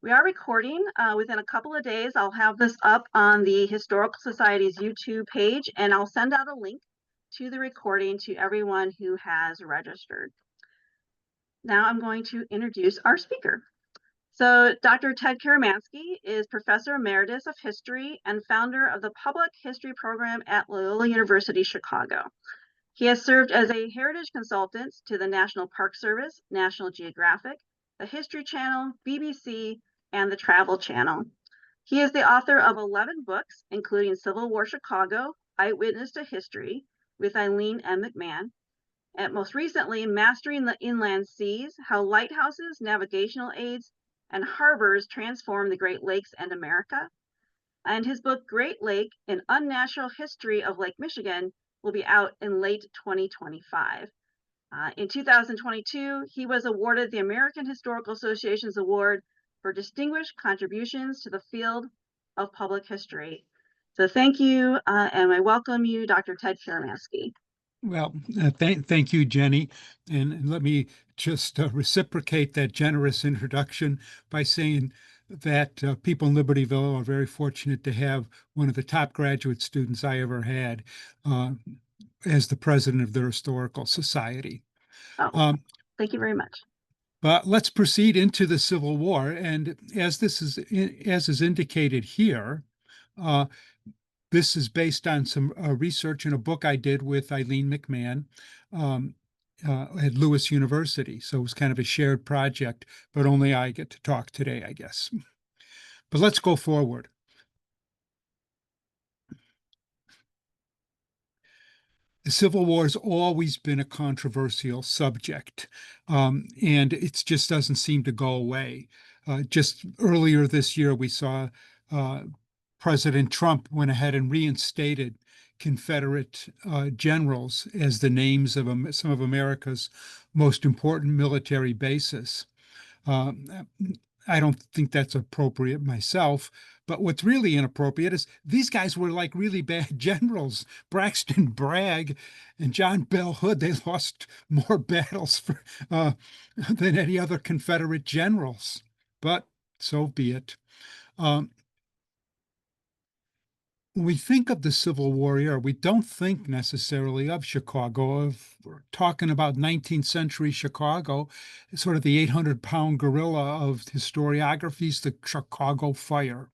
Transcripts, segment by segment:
We are recording. Within a couple of days, I'll have this up on the Historical Society's YouTube page, and I'll send out a link to the recording to everyone who has registered. Now I'm going to introduce our speaker. So Dr. Ted Karamanski is Professor Emeritus of History and founder of the Public History Program at Loyola University Chicago. He has served as a heritage consultant to the National Park Service, National Geographic, the History Channel, BBC, and the Travel Channel. He is the author of 11 books, including Civil War Chicago, Eyewitness to History, with Eileen M. McMahon, and most recently, Mastering the Inland Seas, How Lighthouses, Navigational Aids, and Harbors Transform the Great Lakes and America. And his book, Great Lake, An Unnatural History of Lake Michigan, will be out in late 2025. In 2022, he was awarded the American Historical Association's Award for Distinguished Contributions to the Field of Public History. So thank you, and I welcome you, Dr. Ted Karamanski. Well, thank you, Jenny. And let me just reciprocate that generous introduction by saying that people in Libertyville are very fortunate to have one of the top graduate students I ever had as the president of their historical society. Oh, thank you very much. But let's proceed into the Civil War. And as is indicated here, this is based on some research in a book I did with Eileen McMahon at Lewis University. So it was kind of a shared project, but only I get to talk today, I guess. But let's go forward. The Civil War has always been a controversial subject, and it just doesn't seem to go away. Just earlier this year, we saw President Trump went ahead and reinstated Confederate generals as the names of some of America's most important military bases. I don't think that's appropriate myself, but what's really inappropriate is these guys were like really bad generals. Braxton Bragg and John Bell Hood, they lost more battles than any other Confederate generals, but so be it. When we think of the Civil War era, we don't think necessarily of Chicago. If we're talking about 19th century Chicago, sort of the 800-pound gorilla of historiographies, the Chicago Fire.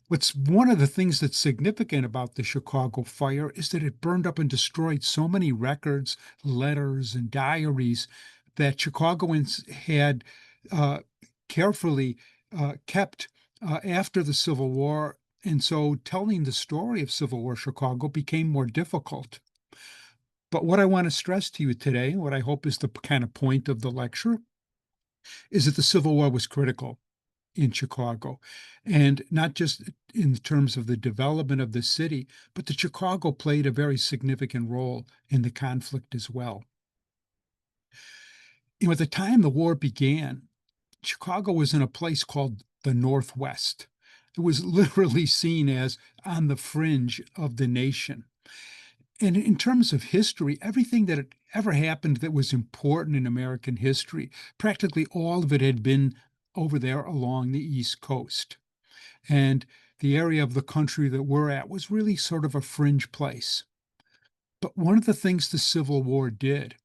What's one of the things that's significant about the Chicago Fire is that it burned up and destroyed so many records, letters, and diaries that Chicagoans had carefully kept after the Civil War. And so telling the story of Civil War Chicago became more difficult. But what I want to stress to you today, what I hope is the kind of point of the lecture, is that the Civil War was critical in Chicago. And not just in terms of the development of the city, but that Chicago played a very significant role in the conflict as well. At the time the war began, Chicago was in a place called the Northwest. It was literally seen as on the fringe of the nation. And in terms of history, everything that had ever happened that was important in American history, practically all of it had been over there along the East Coast. And the area of the country that we're at was really sort of a fringe place. But one of the things the Civil War did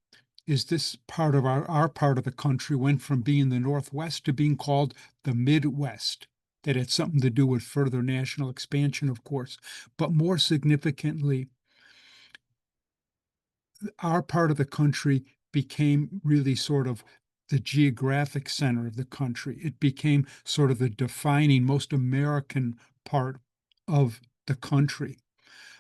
is this part of our part of the country went from being the Northwest to being called the Midwest. That had something to do with further national expansion, of course. But more significantly, our part of the country became really sort of the geographic center of the country. It became sort of the defining, most American part of the country.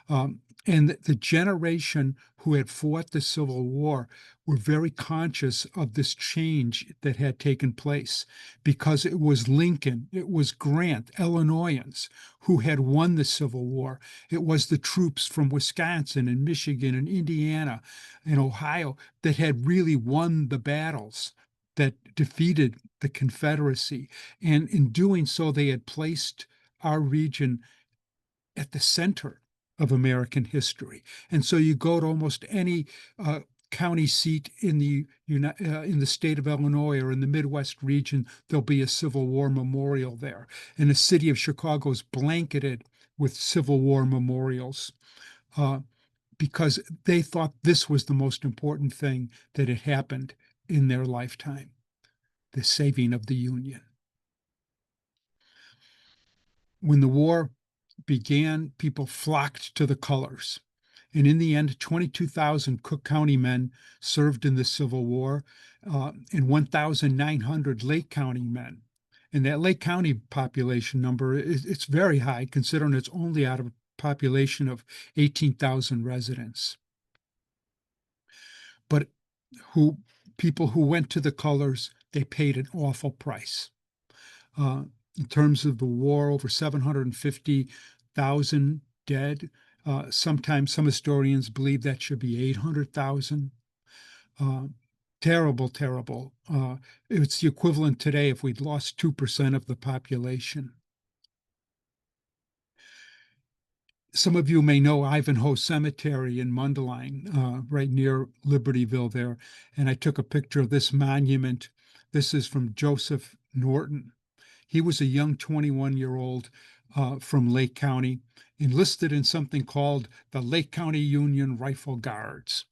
And the generation who had fought the Civil War were very conscious of this change that had taken place because it was Lincoln, it was Grant, Illinoisans who had won the Civil War. It was the troops from Wisconsin and Michigan and Indiana and Ohio that had really won the battles that defeated the Confederacy. And in doing so, they had placed our region at the center of American history. And so you go to almost any county seat in in the state of Illinois or in the Midwest region, there'll be a Civil War memorial there. And the city of Chicago is blanketed with Civil War memorials because they thought this was the most important thing that had happened in their lifetime, the saving of the Union. When the war began, people flocked to the colors. And in the end, 22,000 Cook County men served in the Civil War and 1,900 Lake County men. And that Lake County population number, it's very high considering it's only out of a population of 18,000 residents. But people who went to the colors, they paid an awful price. In terms of the war, over 750,000 dead. Sometimes some historians believe that should be 800,000. Terrible, terrible. It's the equivalent today if we'd lost 2% of the population. Some of you may know Ivanhoe Cemetery in Mundelein, right near Libertyville there. And I took a picture of this monument. This is from Joseph Norton. He was a young 21-year-old from Lake County, enlisted in something called the Lake County Union Rifle Guards.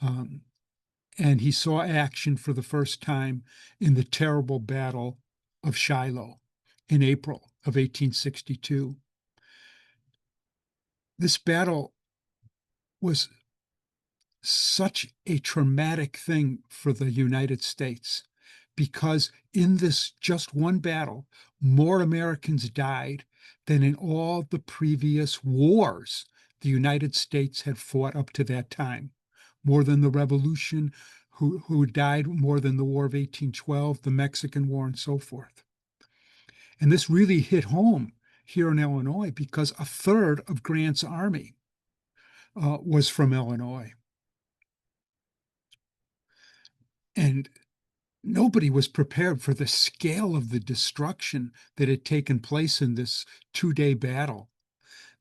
And he saw action for the first time in the terrible Battle of Shiloh in April of 1862. This battle was such a traumatic thing for the United States because in this just one battle, more Americans died than in all the previous wars the United States had fought up to that time. More than the Revolution, who died more than the War of 1812, the Mexican War, and so forth. And this really hit home here in Illinois because a third of Grant's army was from Illinois. And nobody was prepared for the scale of the destruction that had taken place in this two-day battle.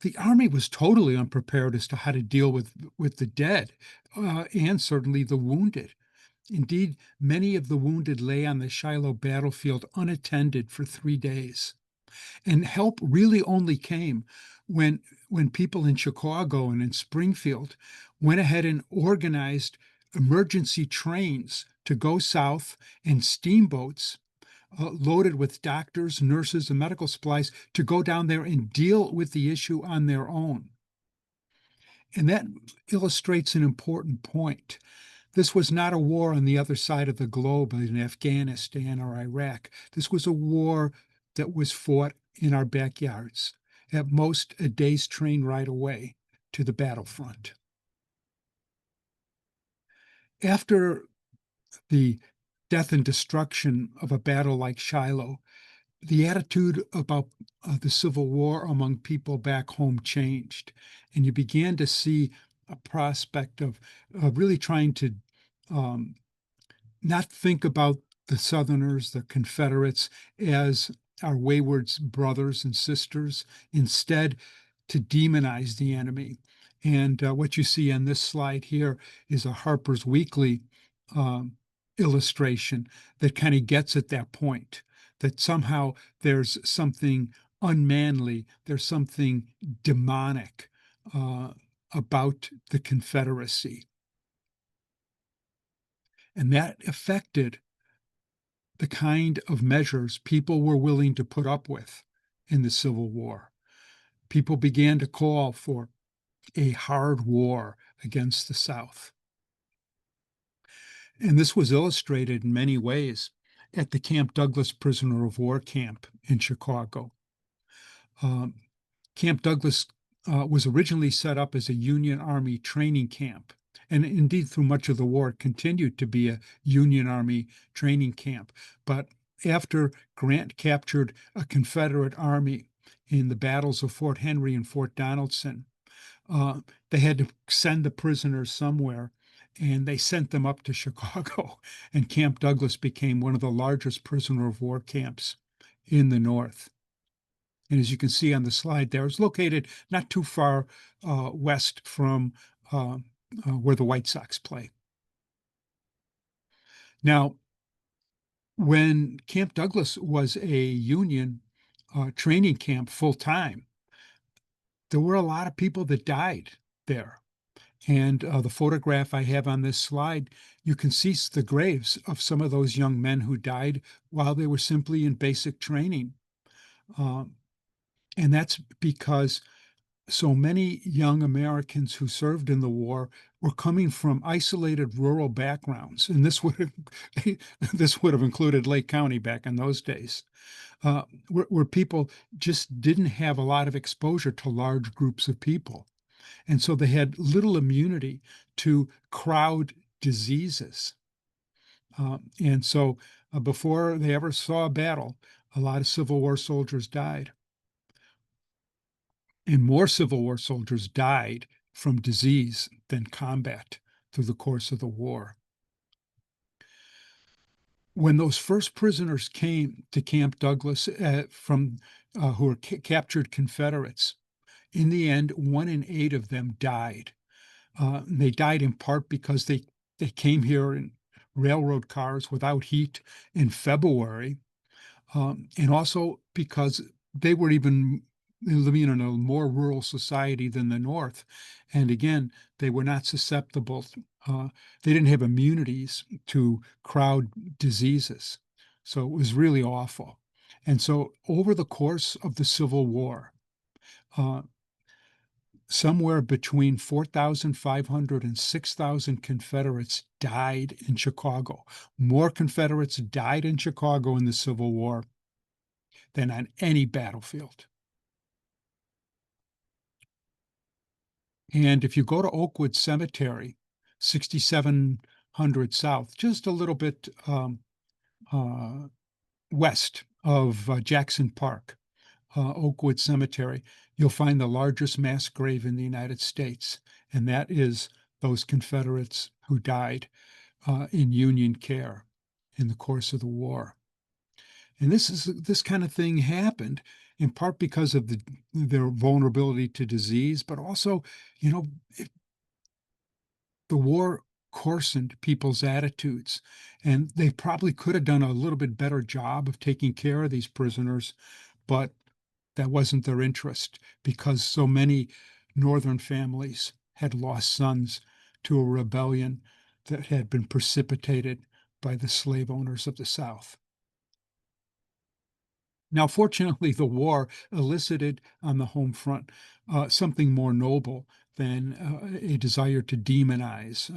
The army was totally unprepared as to how to deal with the dead and certainly the wounded. Indeed, many of the wounded lay on the Shiloh battlefield unattended for 3 days. And help really only came when people in Chicago and in Springfield went ahead and organized emergency trains to go south and steamboats loaded with doctors, nurses, and medical supplies to go down there and deal with the issue on their own. And that illustrates an important point. This was not a war on the other side of the globe in Afghanistan or Iraq. This was a war that was fought in our backyards, at most a day's train ride away to the battlefront. After the death and destruction of a battle like Shiloh, the attitude about the Civil War among people back home changed, and you began to see a prospect of really trying to not think about the Southerners, the Confederates, as our wayward brothers and sisters, instead to demonize the enemy. And what you see on this slide here is a Harper's Weekly illustration that kind of gets at that point, that somehow there's something unmanly, there's something demonic about the Confederacy. And that affected the kind of measures people were willing to put up with in the Civil War. People began to call for a hard war against the South. And this was illustrated in many ways at the Camp Douglas prisoner of war camp in Chicago. Camp Douglas was originally set up as a Union Army training camp. And indeed, through much of the war, it continued to be a Union Army training camp. But after Grant captured a Confederate army in the battles of Fort Henry and Fort Donaldson, they had to send the prisoners somewhere, and they sent them up to Chicago. And Camp Douglas became one of the largest prisoner of war camps in the North. And as you can see on the slide there, it's located not too far west from where the White Sox play. Now, when Camp Douglas was a Union training camp full time, there were a lot of people that died there. And the photograph I have on this slide, you can see the graves of some of those young men who died while they were simply in basic training. Um, and that's because so many young Americans who served in the war were coming from isolated rural backgrounds, and this would have, this would have included Lake County back in those days, where people just didn't have a lot of exposure to large groups of people. And so they had little immunity to crowd diseases. And so before they ever saw a battle, a lot of Civil War soldiers died. And more Civil War soldiers died from disease than combat through the course of the war. When those first prisoners came to Camp Douglas from who were captured Confederates, in the end, 1 in 8 of them died. They died in part because they came here in railroad cars without heat in February, and also because they were even living in a more rural society than the North. And again, they were not susceptible. They didn't have immunities to crowd diseases. So it was really awful. And so over the course of the Civil War, uh, somewhere between 4,500 and 6,000 Confederates died in Chicago. More Confederates died in Chicago in the Civil War than on any battlefield. And if you go to Oakwood Cemetery, 6,700 South, just a little bit uh, west of Jackson Park, Oakwood Cemetery, you'll find the largest mass grave in the United States, and that is those Confederates who died in Union care in the course of the war. And this kind of thing happened in part because of their vulnerability to disease, but also, you know, the war coarsened people's attitudes, and they probably could have done a little bit better job of taking care of these prisoners, but that wasn't their interest because so many Northern families had lost sons to a rebellion that had been precipitated by the slave owners of the South. Now, fortunately, the war elicited on the home front something more noble than a desire to demonize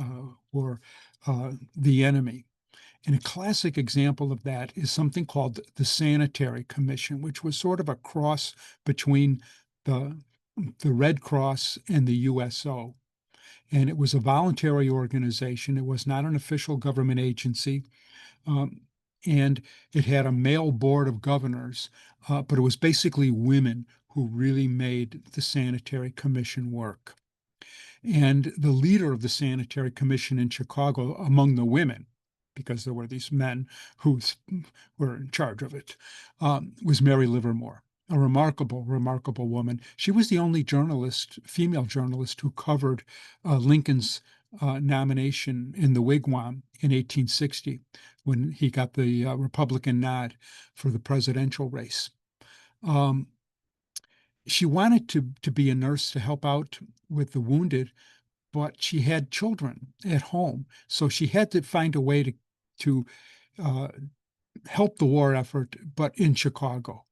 or the enemy. And a classic example of that is something called the Sanitary Commission, which was sort of a cross between the, the Red Cross and the USO. And it was a voluntary organization. It was not an official government agency. Um, and it had a male board of governors, but it was basically women who really made the Sanitary Commission work. And the leader of the Sanitary Commission in Chicago among the women, because there were these men who were in charge of it, was Mary Livermore, a remarkable, remarkable woman. She was the only journalist, female journalist, who covered Lincoln's nomination in the Wigwam in 1860 when he got the Republican nod for the presidential race. Um, she wanted to be a nurse to help out with the wounded, but she had children at home, so she had to find a way to uh, help the war effort, but in Chicago.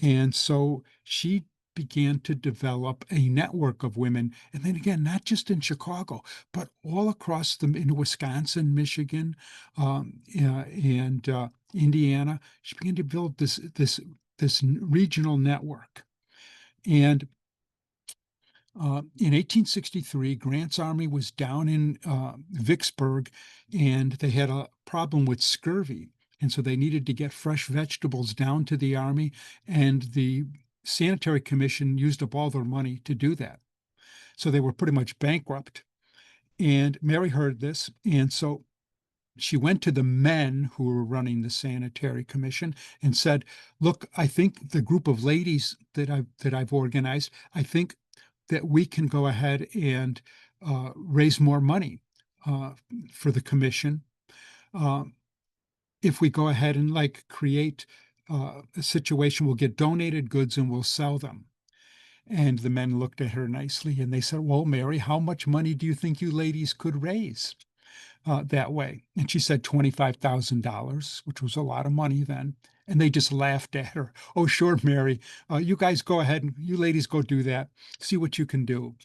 And so she began to develop a network of women, and then again, not just in Chicago, but all across in Wisconsin, Michigan, and Indiana. She began to build this regional network, and in 1863, Grant's army was down in Vicksburg, and they had a problem with scurvy. And so they needed to get fresh vegetables down to the army, and the Sanitary Commission used up all their money to do that. So they were pretty much bankrupt. And Mary heard this, and so she went to the men who were running the Sanitary Commission and said, "Look, I think the group of ladies that I've organized, I think that we can go ahead and raise more money uh, for the commission. Um, if we go ahead and like create a situation, we'll get donated goods and we'll sell them. And the men looked at her nicely and they said, well, Mary, how much money do you think you ladies could raise that way? And she said $25,000, which was a lot of money then. And they just laughed at her. Oh, sure, Mary, you guys go ahead and you ladies go do that. See what you can do.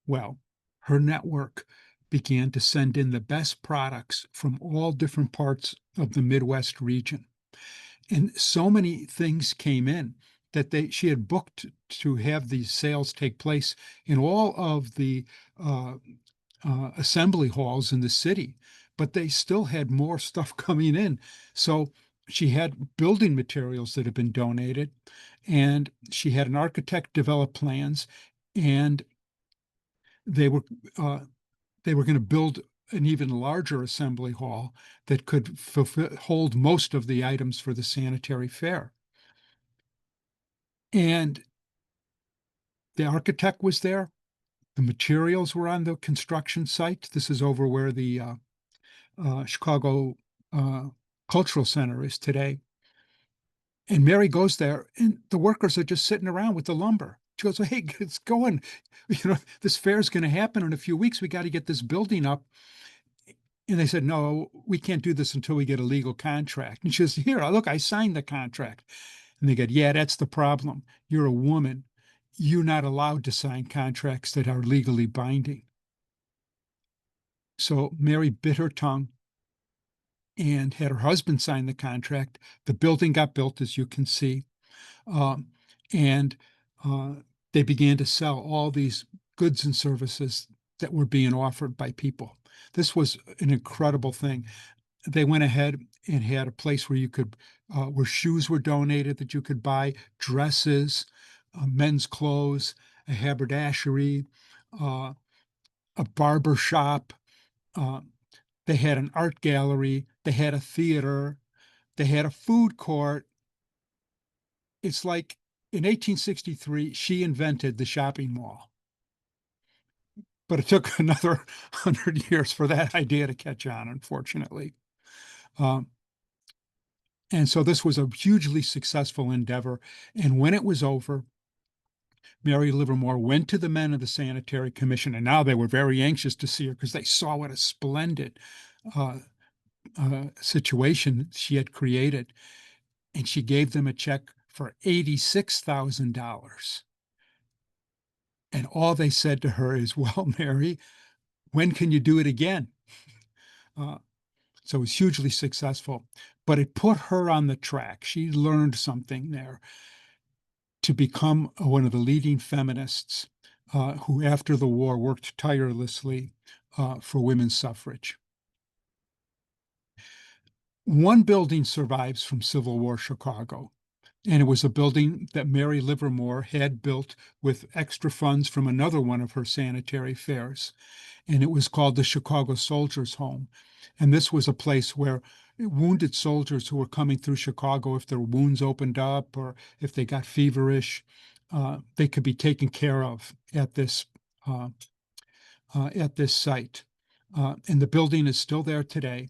Well, her network began to send in the best products from all different parts of the Midwest region. And so many things came in that she had booked to have these sales take place in all of the uh, assembly halls in the city, but they still had more stuff coming in. So she had building materials that had been donated, and she had an architect develop plans, and they were uh, they were going to build an even larger assembly hall that could hold most of the items for the sanitary fair. And the architect was there. The materials were on the construction site. This is over where the Chicago uh, Cultural Center is today. And Mary goes there, and the workers are just sitting around with the lumber. She goes, "Hey, it's going. This fair is going to happen in a few weeks. We got to get this building up." And they said, "No, we can't do this until we get a legal contract." And she says, "Here, look, I signed the contract." And they go, "Yeah, that's the problem. You're a woman. You're not allowed to sign contracts that are legally binding." So Mary bit her tongue and had her husband sign the contract. The building got built, as you can see, um, and uh, they began to sell all these goods and services that were being offered by people. This was an incredible thing. They went ahead and had a place where where shoes were donated that you could buy, dresses, men's clothes, a haberdashery, uh, a barber shop. Uh, they had an art gallery. They had a theater. They had a food court. It's like in 1863, she invented the shopping mall. But it took another 100 years for that idea to catch on, unfortunately. Um, and so this was a hugely successful endeavor. And when it was over, Mary Livermore went to the men of the Sanitary Commission, and now they were very anxious to see her because they saw what a splendid uh, situation she had created. And she gave them a check for $86,000. And all they said to her is, well, Mary, when can you do it again? Uh, so it was hugely successful, but it put her on the track. She learned something there to become one of the leading feminists who, after the war, worked tirelessly for women's suffrage. One building survives from Civil War Chicago, and it was a building that Mary Livermore had built with extra funds from another one of her sanitary fairs. And it was called the Chicago Soldiers' Home. And this was a place where wounded soldiers who were coming through Chicago, if their wounds opened up or if they got feverish, they could be taken care of uh, at this site. And the building is still there today.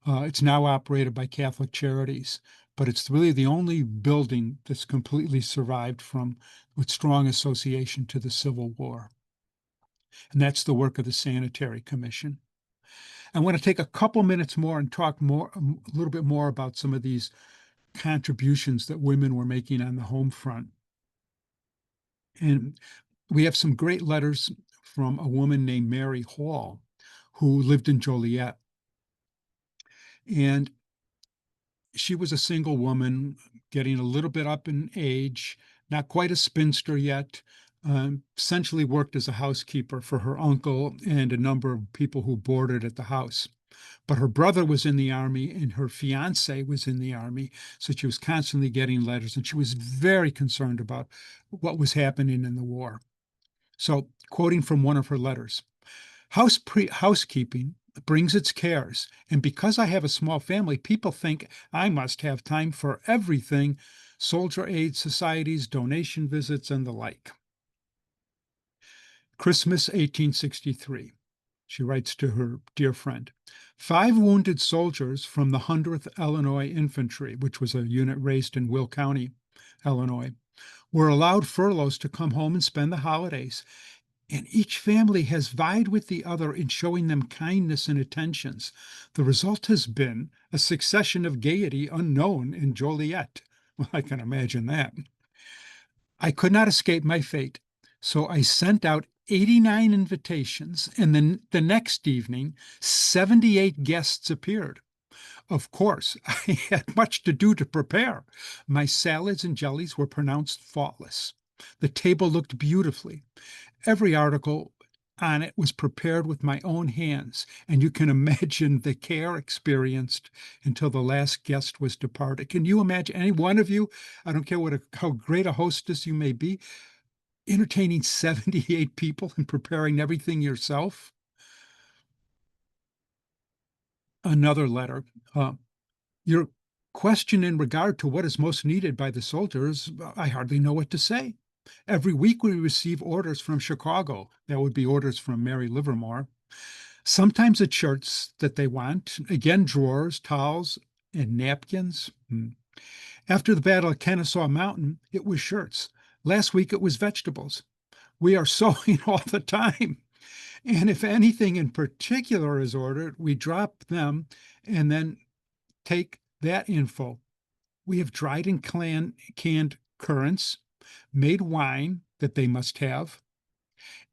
It's now operated by Catholic Charities, but it's really the only building that's completely survived with strong association to the Civil War. And that's the work of the Sanitary Commission. I want to take a couple minutes more and talk a little bit more about some of these contributions that women were making on the home front. And we have some great letters from a woman named Mary Hall, who lived in Joliet. And she was a single woman, getting a little bit up in age, not quite a spinster yet, essentially worked as a housekeeper for her uncle and a number of people who boarded at the house. But her brother was in the army and her fiance was in the army. So she was constantly getting letters and she was very concerned about what was happening in the war. So, quoting from one of her letters, housekeeping brings its cares, and because I have a small family, people think I must have time for everything: soldier aid societies, donation visits, and the like. Christmas 1863. She writes to her dear friend, 5 wounded soldiers from the 100th Illinois Infantry, which was a unit raised in Will County, Illinois, were allowed furloughs to come home and spend the holidays. And each family has vied with the other in showing them kindness and attentions. The result has been a succession of gaiety unknown in Joliet. Well, I can imagine that. I could not escape my fate, so I sent out 89 invitations, and then the next evening, 78 guests appeared. Of course, I had much to do to prepare. My salads and jellies were pronounced faultless. The table looked beautifully. Every article on it was prepared with my own hands, and you can imagine the care experienced until the last guest was departed. Can you imagine any one of you, I don't care how great a hostess you may be, entertaining 78 people and preparing everything yourself? Another letter. Your question in regard to what is most needed by the soldiers, I hardly know what to say. Every week we receive orders from Chicago. That would be orders from Mary Livermore. Sometimes it's shirts that they want, again, drawers, towels, and napkins. After the Battle of Kennesaw Mountain, it was shirts. Last week it was vegetables. We are sewing all the time. And if anything in particular is ordered, we drop them and then take that info. We have dried and canned currants, made wine that they must have.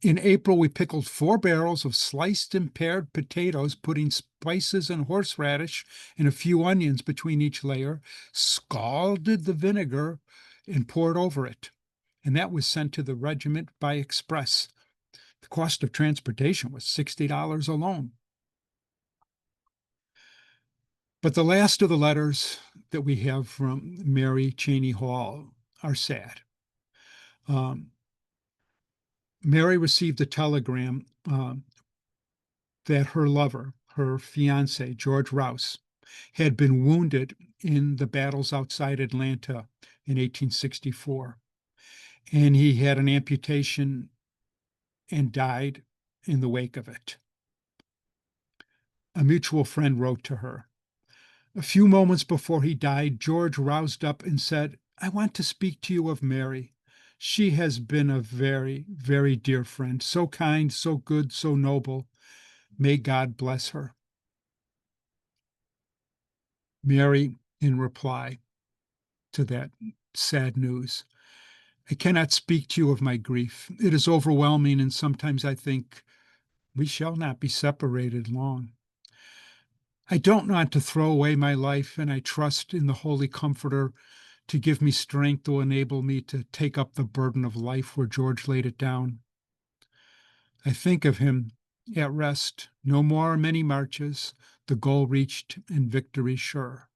In April, we pickled 4 barrels of sliced and pared potatoes, putting spices and horseradish and a few onions between each layer, scalded the vinegar, and poured over it. And that was sent to the regiment by express. The cost of transportation was $60 alone. But the last of the letters that we have from Mary Cheney Hall are sad. Mary received a telegram that her lover, her fiance, George Rouse, had been wounded in the battles outside Atlanta in 1864. And he had an amputation and died in the wake of it. A mutual friend wrote to her. A few moments before he died, George roused up and said, I want to speak to you of Mary. She has been a very, very dear friend, so kind, so good, so noble. May God bless her. Mary, in reply to that sad news, I cannot speak to you of my grief. It is overwhelming, and sometimes I think we shall not be separated long. I don't want to throw away my life, and I trust in the Holy Comforter to give me strength to enable me to take up the burden of life where George laid it down. I think of him at rest, no more many marches, the goal reached and victory sure.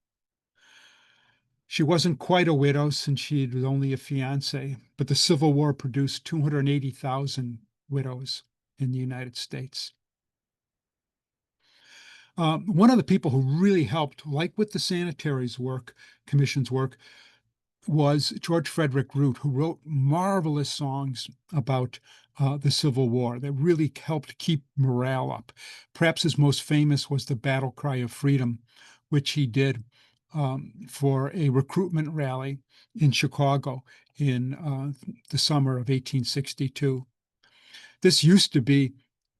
She wasn't quite a widow since she was only a fiancée, but the Civil War produced 280,000 widows in the United States. One of the people who really helped, like with the Sanitaries Commission's work, was George Frederick Root, who wrote marvelous songs about the Civil War that really helped keep morale up. Perhaps his most famous was the Battle Cry of Freedom, which he did for a recruitment rally in Chicago in the summer of 1862. This used to be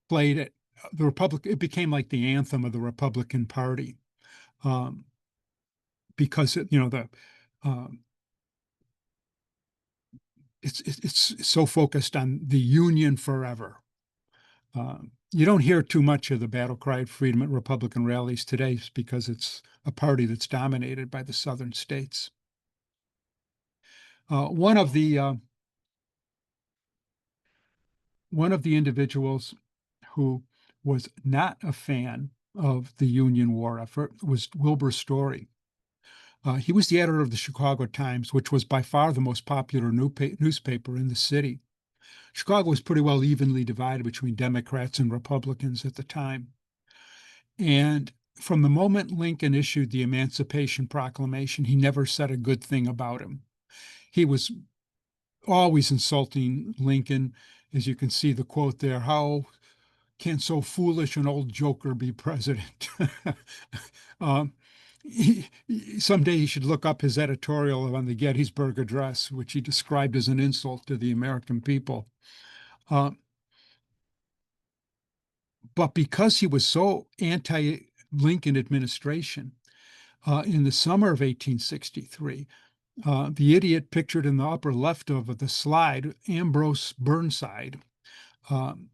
played at the Republic. It became like the anthem of the Republican Party because it's so focused on the Union forever. You don't hear too much of the battle cry of freedom at Republican rallies today because it's a party that's dominated by the Southern states. One of the individuals who was not a fan of the Union war effort was Wilbur Story. He was the editor of the Chicago Times, which was by far the most popular newspaper in the city. Chicago was pretty well evenly divided between Democrats and Republicans at the time. And from the moment Lincoln issued the Emancipation Proclamation, he never said a good thing about him. He was always insulting Lincoln. As you can see the quote there, how can so foolish an old joker be president? um, Someday he should look up his editorial on the Gettysburg Address, which he described as an insult to the American people. Uh, but because he was so anti-Lincoln administration, in the summer of 1863, the idiot pictured in the upper left of the slide, Ambrose Burnside, um,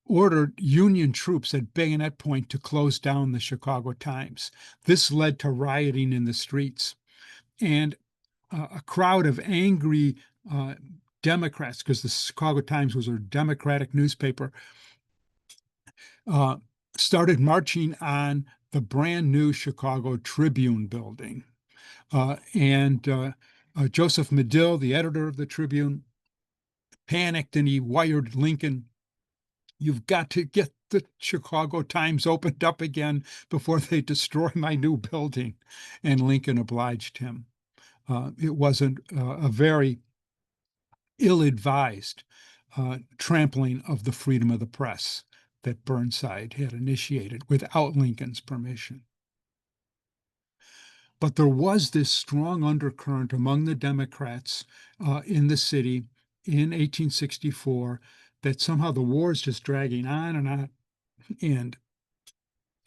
ordered Union troops at bayonet point to close down the Chicago Times. This led to rioting in the streets, and a crowd of angry Democrats, because the Chicago Times was a Democratic newspaper, uh, started marching on the brand new Chicago Tribune building. And Joseph Medill, the editor of the Tribune, panicked and he wired Lincoln, "You've got to get the Chicago Times opened up again before they destroy my new building." And Lincoln obliged him. It wasn't a very ill-advised trampling of the freedom of the press that Burnside had initiated without Lincoln's permission. But there was this strong undercurrent among the Democrats in the city in 1864 that somehow the war is just dragging on and on, and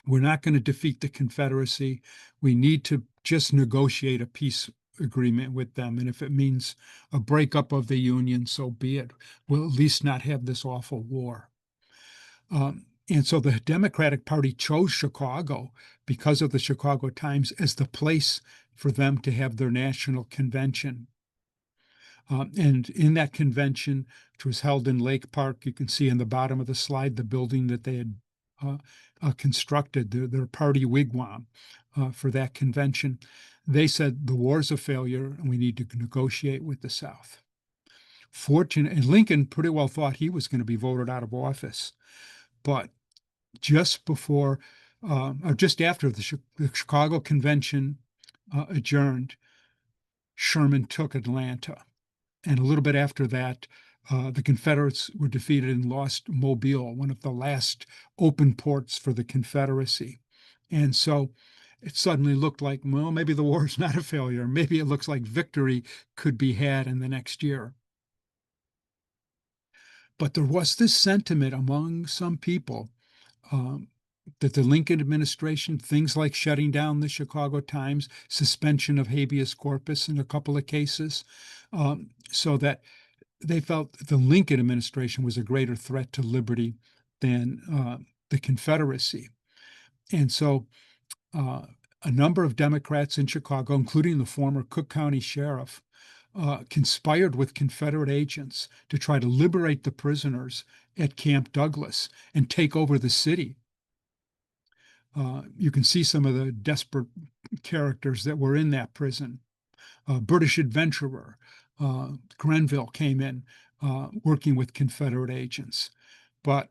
we're not going to defeat the Confederacy. We need to just negotiate a peace agreement with them. And if it means a breakup of the Union, so be it. We'll at least not have this awful war. And so the Democratic Party chose Chicago because of the Chicago Times as the place for them to have their national convention. And in that convention, which was held in Lake Park, you can see in the bottom of the slide the building that they had constructed, their party wigwam for that convention. They said the war's a failure and we need to negotiate with the South. And Lincoln pretty well thought he was going to be voted out of office. But just before, or just after the Chicago Convention adjourned, Sherman took Atlanta. And a little bit after that, the Confederates were defeated and lost Mobile, one of the last open ports for the Confederacy. And so it suddenly looked like, well, maybe the war is not a failure. Maybe it looks like victory could be had in the next year. But there was this sentiment among some people that the Lincoln administration, things like shutting down the Chicago Times, suspension of habeas corpus in a couple of cases, so that they felt the Lincoln administration was a greater threat to liberty than the Confederacy. And so a number of Democrats in Chicago, including the former Cook County sheriff, conspired with Confederate agents to try to liberate the prisoners at Camp Douglas and take over the city. You can see some of the desperate characters that were in that prison. British adventurer Grenville came in working with Confederate agents. But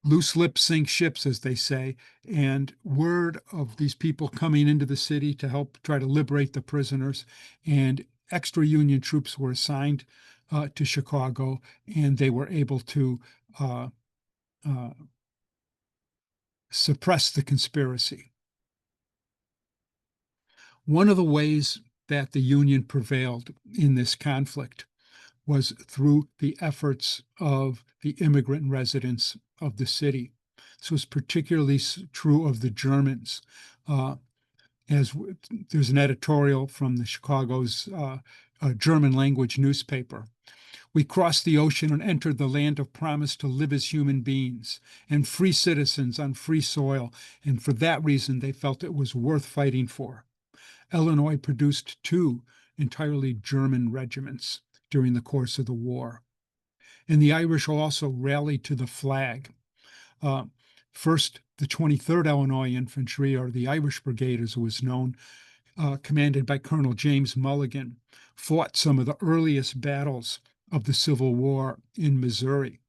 loose lips sink ships, as they say, and word of these people coming into the city to help try to liberate the prisoners, and extra Union troops were assigned to Chicago, and they were able to suppress the conspiracy. One of the ways that the Union prevailed in this conflict was through the efforts of the immigrant residents of the city. This was particularly true of the Germans. As there's an editorial from the Chicago's German language newspaper. "We crossed the ocean and entered the land of promise to live as human beings and free citizens on free soil, and for that reason they felt it was worth fighting for." Illinois produced 2 entirely German regiments during the course of the war. And the Irish also rallied to the flag. First, the 23rd Illinois Infantry, or the Irish Brigade as it was known, commanded by Colonel James Mulligan, fought some of the earliest battles of the Civil War in Missouri.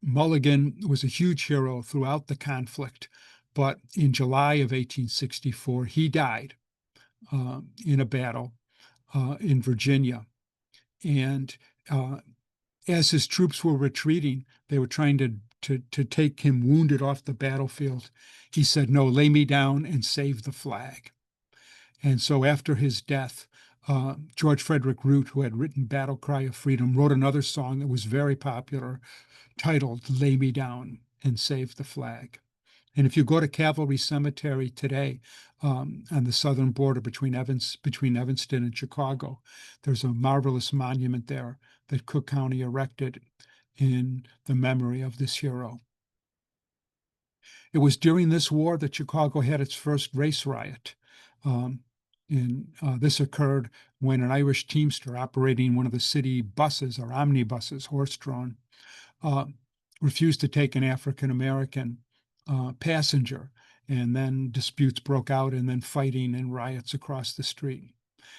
Mulligan was a huge hero throughout the conflict, but in July of 1864, he died in a battle in Virginia. And as his troops were retreating, they were trying to take him wounded off the battlefield. He said, "No, lay me down and save the flag." And so after his death, George Frederick Root, who had written Battle Cry of Freedom, wrote another song that was very popular titled Lay Me Down and Save the Flag. And if you go to Cavalry Cemetery today, on the southern border between Evanston and Chicago, there's a marvelous monument there that Cook County erected in the memory of this hero. It was during this war that Chicago had its first race riot. This occurred when an Irish teamster operating one of the city buses or omnibuses, horse-drawn, refused to take an African-American passenger, and then disputes broke out, and then fighting and riots across the street.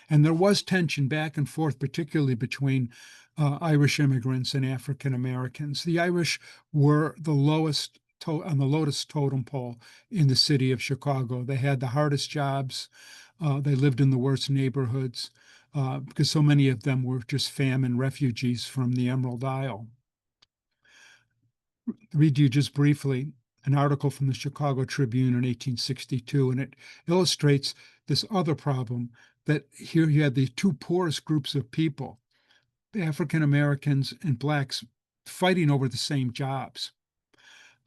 And there was tension back and forth, particularly between Irish immigrants and African Americans. The Irish were the lowest on the lowest totem pole in the city of Chicago. They had the hardest jobs. They lived in the worst neighborhoods because so many of them were just famine refugees from the Emerald Isle. Read you just briefly an article from the Chicago Tribune in 1862, and it illustrates this other problem, that here you had the two poorest groups of people, African Americans and blacks, fighting over the same jobs.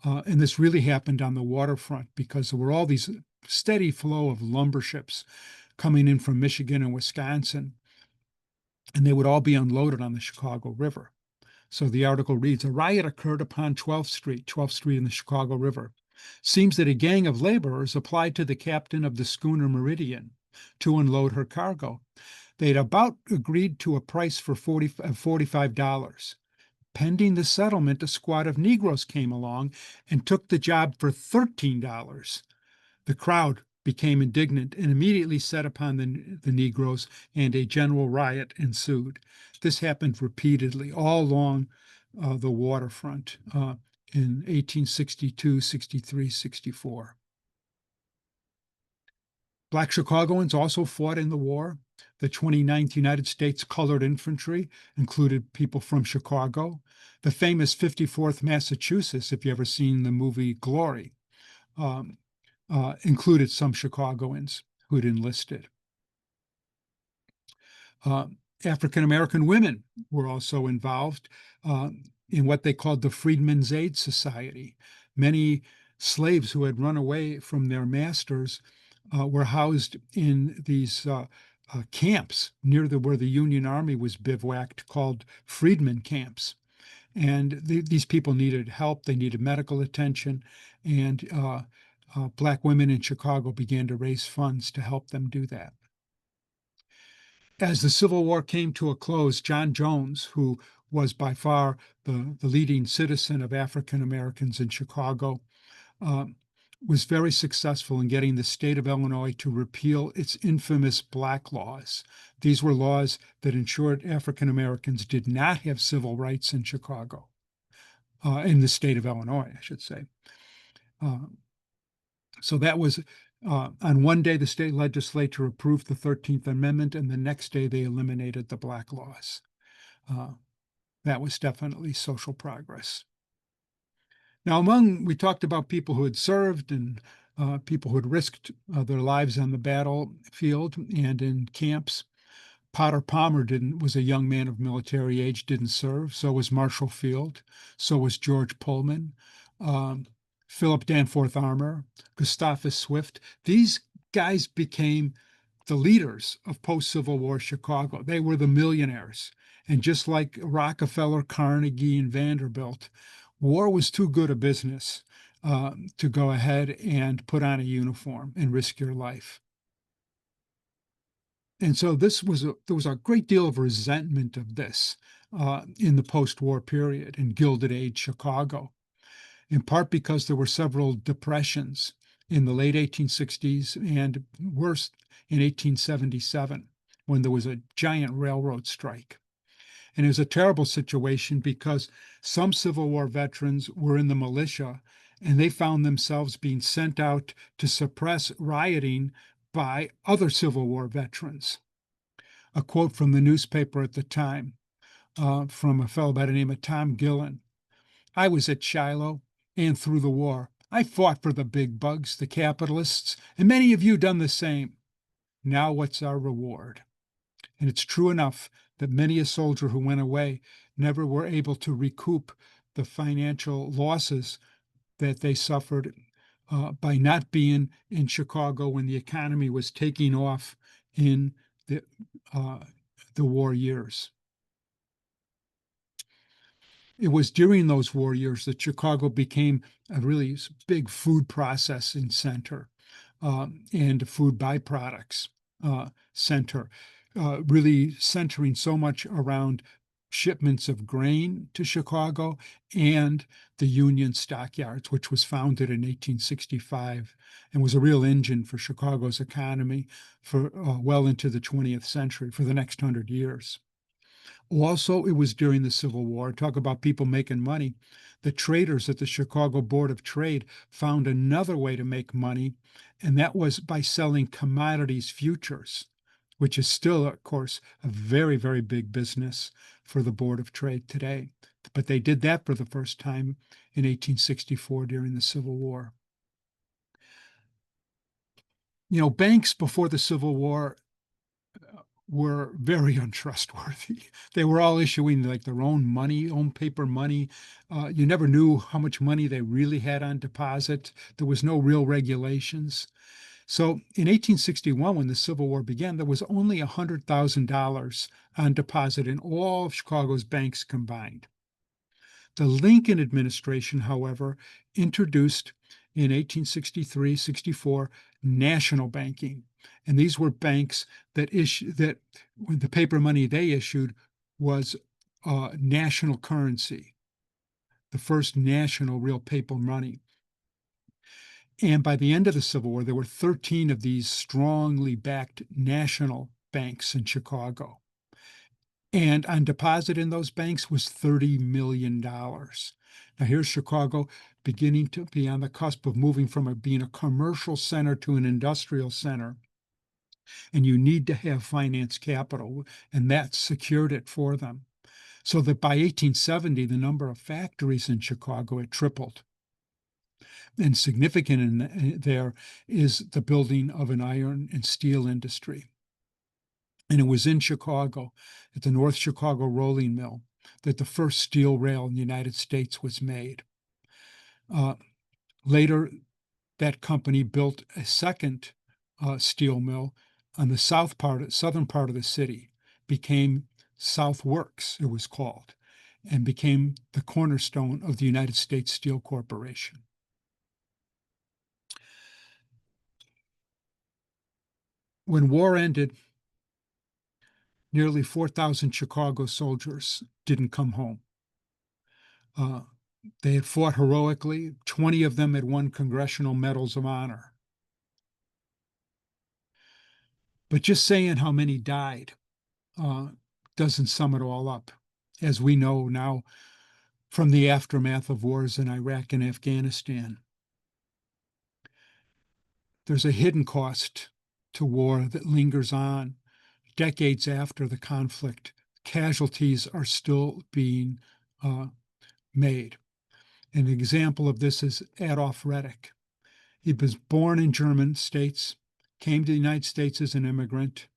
And this really happened on the waterfront because there were all these steady flow of lumber ships coming in from Michigan and Wisconsin, and they would all be unloaded on the Chicago River. So the article reads, a riot occurred upon 12th Street in the Chicago River. Seems that a gang of laborers applied to the captain of the schooner Meridian to unload her cargo. They'd about agreed to a price for $45. Pending the settlement, a squad of Negroes came along and took the job for $13. The crowd became indignant and immediately set upon the Negroes, and a general riot ensued. This happened repeatedly all along the waterfront in 1862, 63, 64. Black Chicagoans also fought in the war. The 29th United States Colored Infantry included people from Chicago. The famous 54th Massachusetts, if you ever seen the movie Glory, included some Chicagoans who'd enlisted. African-American women were also involved in what they called the Freedmen's Aid Society. Many slaves who had run away from their masters were housed in these camps near where the Union Army was bivouacked, called freedmen camps. And these people needed help. They needed medical attention. And Black women in Chicago began to raise funds to help them do that. As the Civil War came to a close, John Jones, who was by far the leading citizen of African Americans in Chicago, was very successful in getting the state of Illinois to repeal its infamous black laws. These were laws that ensured African Americans did not have civil rights in Chicago, in the state of Illinois, I should say. So that was, on one day, the state legislature approved the 13th Amendment, and the next day they eliminated the black laws. That was definitely social progress. Now, we talked about people who had served and people who had risked their lives on the battlefield and in camps. Potter Palmer was a young man of military age, didn't serve. So was Marshall Field. So was George Pullman, Philip Danforth Armour, Gustavus Swift. These guys became the leaders of post-Civil War Chicago. They were the millionaires. And just like Rockefeller, Carnegie, and Vanderbilt, war was too good a business to go ahead and put on a uniform and risk your life. And so there was a great deal of resentment of this in the post-war period in Gilded Age Chicago, in part because there were several depressions in the late 1860s and worse in 1877, when there was a giant railroad strike. And it was a terrible situation because some Civil War veterans were in the militia, and they found themselves being sent out to suppress rioting by other Civil War veterans. A quote from the newspaper at the time, from a fellow by the name of Tom Gillen. I was at Shiloh and through the war. I fought for the big bugs, the capitalists, and many of you done the same. Now what's our reward? And it's true enough that many a soldier who went away never were able to recoup the financial losses that they suffered by not being in Chicago when the economy was taking off in the, uh, the war years. It was during those war years that Chicago became a really big food processing center and food byproducts center, really centering so much around shipments of grain to Chicago and the Union Stockyards, which was founded in 1865 and was a real engine for Chicago's economy for well into the 20th century, for the next 100 years. Also, it was during the Civil War. Talk about people making money. The traders at the Chicago Board of Trade found another way to make money, and that was by selling commodities futures, which is still, of course, a very, very big business for the Board of Trade today. But they did that for the first time in 1864 during the Civil War. You know, banks before the Civil War were very untrustworthy. They were all issuing like their own money, own paper money. You never knew how much money they really had on deposit. There was no real regulations. So in 1861, when the Civil War began, there was only $100,000 on deposit in all of Chicago's banks combined. The Lincoln administration, however, introduced in 1863-64 national banking. And these were banks that when the paper money they issued was national currency, the first national real paper money. And by the end of the Civil War, there were 13 of these strongly backed national banks in Chicago. And on deposit in those banks was $30 million. Now, here's Chicago beginning to be on the cusp of moving from being a commercial center to an industrial center. And you need to have finance capital, and that secured it for them. So that by 1870, the number of factories in Chicago had tripled. And significant in there is the building of an iron and steel industry. And it was in Chicago, at the North Chicago Rolling Mill, that the first steel rail in the United States was made. Later, that company built a second steel mill on the southern part of the city, became South Works, it was called, and became the cornerstone of the United States Steel Corporation. When war ended, nearly 4,000 Chicago soldiers didn't come home. They had fought heroically. 20 of them had won Congressional Medals of Honor. But just saying how many died doesn't sum it all up. As we know now from the aftermath of wars in Iraq and Afghanistan, there's a hidden cost to war that lingers on decades after the conflict. Casualties are still being made. An example of this is Adolf Reddick. He was born in German states, came to the United States as an immigrant,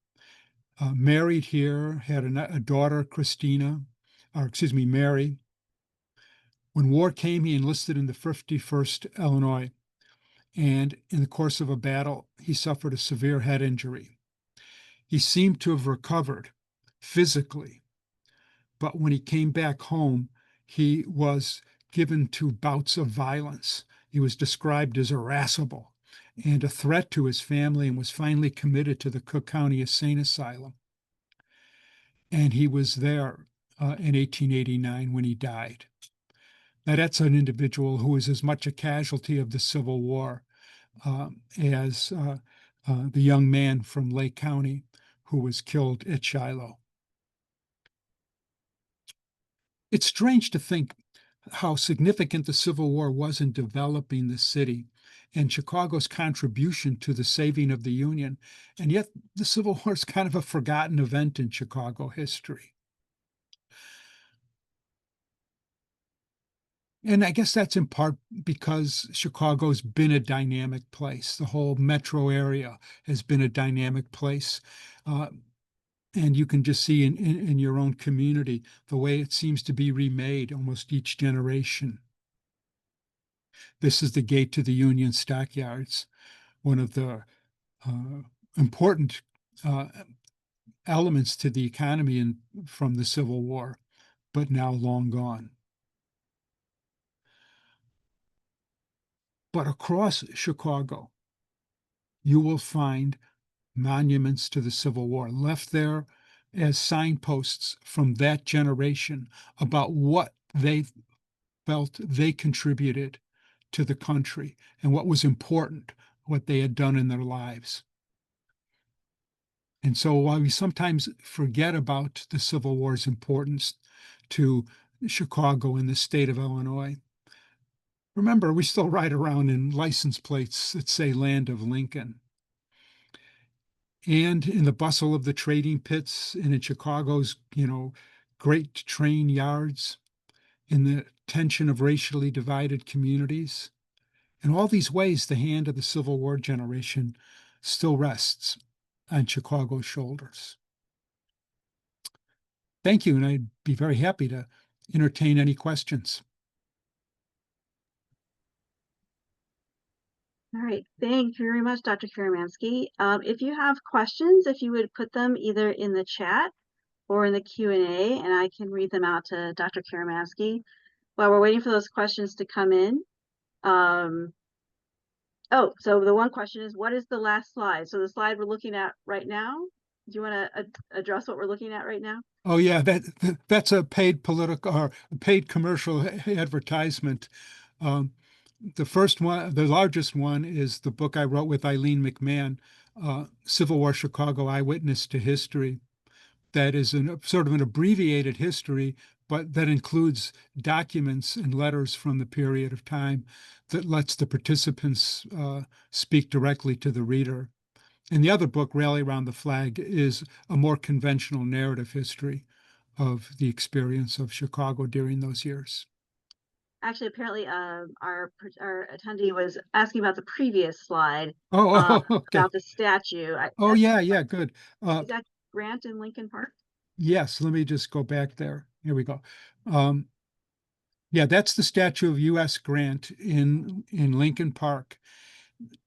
married here, had a daughter, Mary. When war came, he enlisted in the 51st Illinois, and in the course of a battle, he suffered a severe head injury. He seemed to have recovered physically, but when he came back home, he was given to bouts of violence. He was described as irascible and a threat to his family, and was finally committed to the Cook County Insane Asylum. And he was there in 1889 when he died. Now, that's an individual who was as much a casualty of the Civil War as the young man from Lake County who was killed at Shiloh. It's strange to think how significant the Civil War was in developing the city and Chicago's contribution to the saving of the Union. And yet the Civil War is kind of a forgotten event in Chicago history. And I guess that's in part because Chicago's been a dynamic place. The whole metro area has been a dynamic place. Uh, and you can just see in your own community the way it seems to be remade almost each generation. This is the gate to the Union Stockyards, one of the uh, important uh, elements to the economy from the Civil War, but now long gone. But across Chicago, you will find monuments to the Civil War left there as signposts from that generation about what they felt they contributed to the country and what was important, what they had done in their lives. And so while we sometimes forget about the Civil War's importance to Chicago and the state of Illinois, remember, we still ride around in license plates that say Land of Lincoln. And in the bustle of the trading pits and in Chicago's, great train yards, in the tension of racially divided communities. In all these ways, the hand of the Civil War generation still rests on Chicago's shoulders. Thank you, and I'd be very happy to entertain any questions. All right, thank you very much, Dr. Karamanski. If you have questions, if you would put them either in the chat or in the Q&A, and I can read them out to Dr. Karamanski. While we're waiting for those questions to come in, oh, so the one question is, what is the last slide? So the slide we're looking at right now, do you want to address what we're looking at right now? Oh yeah, that's a paid political or paid commercial advertisement. The first one, the largest one, is the book I wrote with Eileen McMahon, Civil War Chicago: Eyewitness to History. That is sort of an abbreviated history, but that includes documents and letters from the period of time that lets the participants speak directly to the reader. And the other book, Rally Around the Flag, is a more conventional narrative history of the experience of Chicago during those years. Actually, apparently, our attendee was asking about the previous slide. Okay. About the statue. Oh, yeah, good. Is that Grant in Lincoln Park? Yes, let me just go back there. Here we go. Yeah, that's the statue of U.S. Grant in Lincoln Park.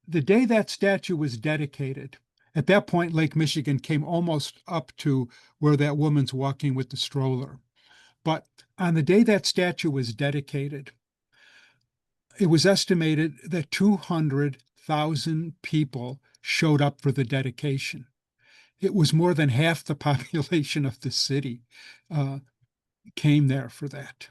The day that statue was dedicated, at that point, Lake Michigan came almost up to where that woman's walking with the stroller. But on the day that statue was dedicated, it was estimated that 200,000 people showed up for the dedication. It was more than half the population of the city came there for that.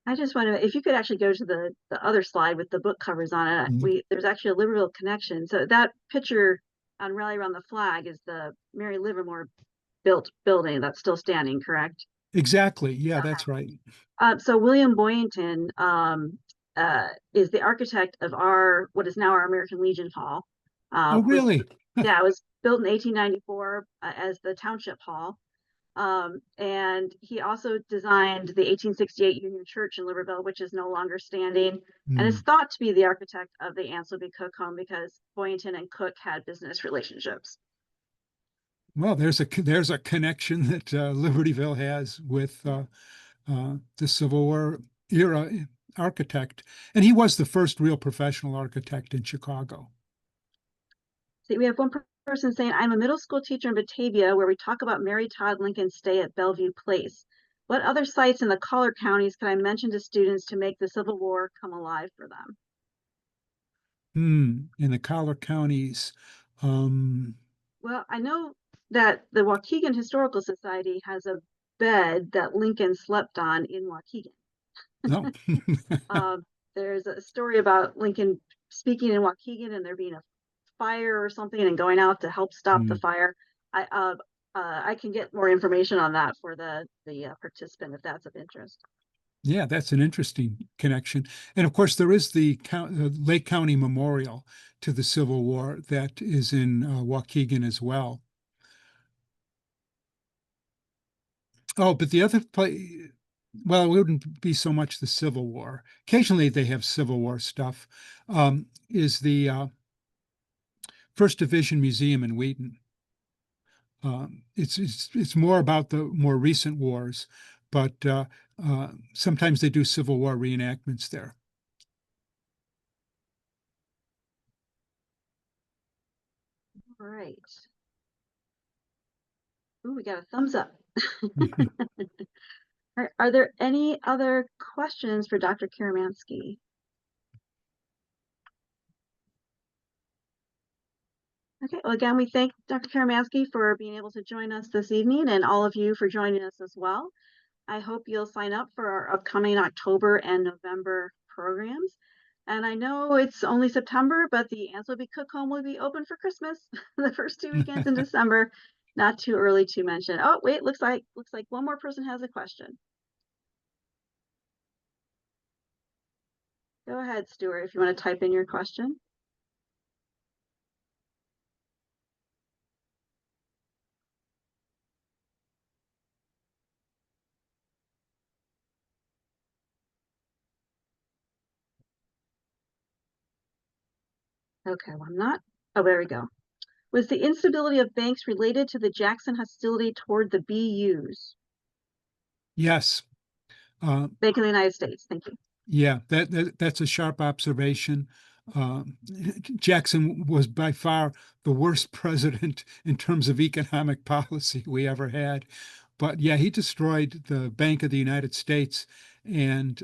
I just want to, if you could actually go to the other slide with the book covers on it. Mhm. There's actually a Livermore connection. So that picture on Rally Around the Flag is the Mary Livermore built building that's still standing, correct? Exactly. Yeah, that's right. So William Boynton is the architect of what is now our American Legion Hall. Oh, really? Yeah, it was built in 1894 as the Township Hall. And he also designed the 1868 Union Church in Liverville, which is no longer standing, and is thought to be the architect of the Ansel B. Cook home because Boynton and Cook had business relationships. Well, there's a connection that Libertyville has with the Civil War era architect, and he was the first real professional architect in Chicago. See, we have one person saying, I'm a middle school teacher in Batavia where we talk about Mary Todd Lincoln's stay at Bellevue Place. What other sites in the collar counties can I mention to students to make the Civil War come alive for them? In the collar counties. Well, I know that the Waukegan Historical Society has a bed that Lincoln slept on in Waukegan. No. There's a story about Lincoln speaking in Waukegan and there being a fire or something and going out to help stop the fire. I can get more information on that for the participant if that's of interest. Yeah, that's an interesting connection. And of course, there is the Lake County Memorial to the Civil War that is in Waukegan as well. Oh, but the other place, well, it wouldn't be so much the Civil War. Occasionally they have Civil War stuff. Is the First Division Museum in Wheaton. It's more about the more recent wars, but sometimes they do Civil War reenactments there. All right. Ooh, we got a thumbs up. Are there any other questions for Dr. Karamanski? Okay, well, again, we thank Dr. Karamanski for being able to join us this evening and all of you for joining us as well. I hope you'll sign up for our upcoming October and November programs. And I know it's only September, but the Anchovy Cook Home will be open for Christmas the first 2 weekends in December. Not too early to mention. Oh, wait, looks like one more person has a question. Go ahead, Stuart, if you want to type in your question. Okay, well, I'm not. Oh, there we go. Was the instability of banks related to the Jackson hostility toward the BUs? Yes. Bank of the United States. Thank you. Yeah, that's a sharp observation. Jackson was by far the worst president in terms of economic policy we ever had. But yeah, he destroyed the Bank of the United States, and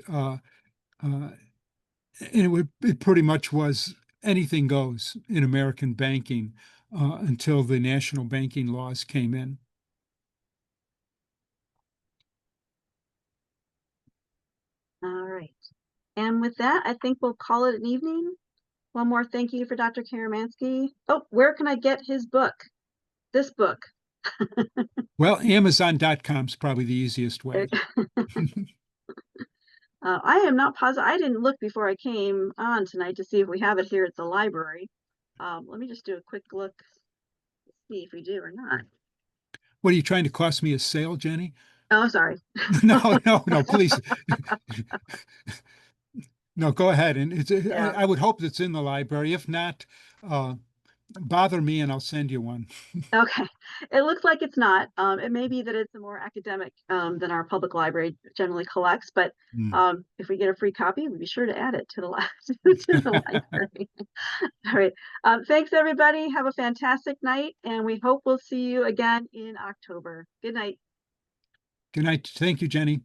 it pretty much was anything goes in American banking until the national banking laws came in. All right. And with that, I think we'll call it an evening. One more thank you for Dr. Karamanski. Oh, where can I get his book? This book. Well, Amazon.com is probably the easiest way. I am not positive. I didn't look before I came on tonight to see if we have it here at the library. Let me just do a quick look, see if we do or not. What are you trying to cost me a sale, Jenny? Oh, sorry. No, please. No, go ahead. And Yeah. I would hope it's in the library. If not, bother me and I'll send you one. Okay. It looks like it's not. It may be that it's a more academic than our public library generally collects, but Hmm. if we get a free copy, we'll be sure to add it to the library. All right. Thanks, everybody. Have a fantastic night, and we hope we'll see you again in October. Good night. Good night. Thank you, Jenny.